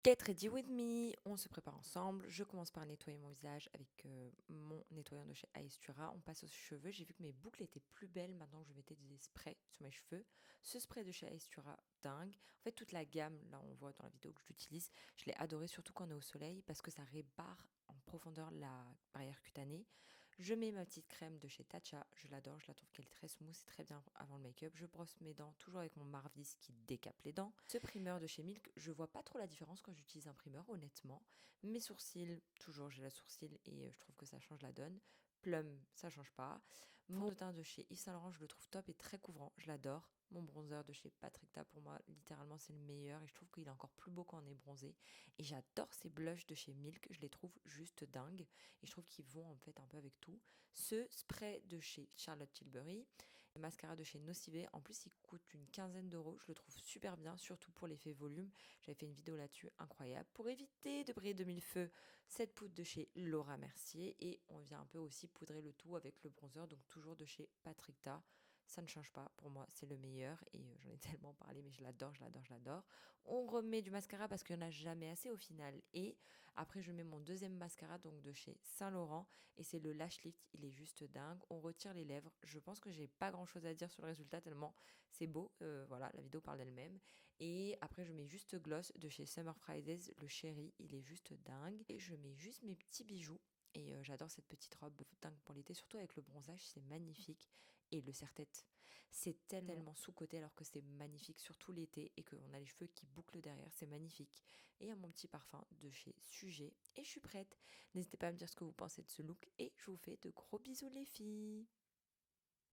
Get ready with me, on se prépare ensemble. Je commence par nettoyer mon visage avec mon nettoyant de chez Aestura. On passe aux cheveux. J'ai vu que mes boucles étaient plus belles maintenant que je mettais des sprays sur mes cheveux. Ce spray de chez Aestura, dingue. En fait, toute la gamme, là on voit dans la vidéo que j'utilise, je l'ai adoré surtout quand on est au soleil parce que ça répare en profondeur la barrière cutanée. Je mets ma petite crème de chez Tatcha, je l'adore, je la trouve qu'elle est très smooth, c'est très bien avant le make-up. Je brosse mes dents toujours avec mon Marvis qui décape les dents. Ce primeur de chez Milk, je vois pas trop la différence quand j'utilise un primeur, honnêtement. Mes sourcils, toujours j'ai la sourcil et je trouve que ça change la donne. Plum, ça change pas. Mon fond de teint de chez Yves Saint Laurent, je le trouve top et très couvrant, je l'adore. Mon bronzer de chez Patrick Ta, pour moi, littéralement, c'est le meilleur et je trouve qu'il est encore plus beau quand on est bronzé. Et j'adore ces blushs de chez Milk, je les trouve juste dingues et je trouve qu'ils vont en fait un peu avec tout. Ce spray de chez Charlotte Tilbury, le mascara de chez Nocive, en plus il coûte une quinzaine d'euros, je le trouve super bien, surtout pour l'effet volume. J'avais fait une vidéo là-dessus, incroyable. Pour éviter de briller de mille feux, cette poudre de chez Laura Mercier et on vient un peu aussi poudrer le tout avec le bronzer, donc toujours de chez Patrick Ta. Ça ne change pas, pour moi c'est le meilleur et j'en ai tellement parlé mais je l'adore, je l'adore, je l'adore. On remet du mascara parce qu'il n'y en a jamais assez au final et après je mets mon deuxième mascara donc de chez Saint Laurent et c'est le Lash Lift, il est juste dingue. On retire les lèvres, je pense que j'ai pas grand chose à dire sur le résultat tellement c'est beau, voilà la vidéo parle d'elle-même et après je mets juste gloss de chez Summer Fridays, le chéri, il est juste dingue et je mets juste mes petits bijoux. Et j'adore cette petite robe dingue pour l'été, surtout avec le bronzage, c'est magnifique. Et le serre-tête, c'est tellement sous-coté alors que c'est magnifique, surtout l'été, et qu'on a les cheveux qui bouclent derrière, c'est magnifique. Et à mon petit parfum de chez Sujet, et je suis prête. N'hésitez pas à me dire ce que vous pensez de ce look, et je vous fais de gros bisous les filles.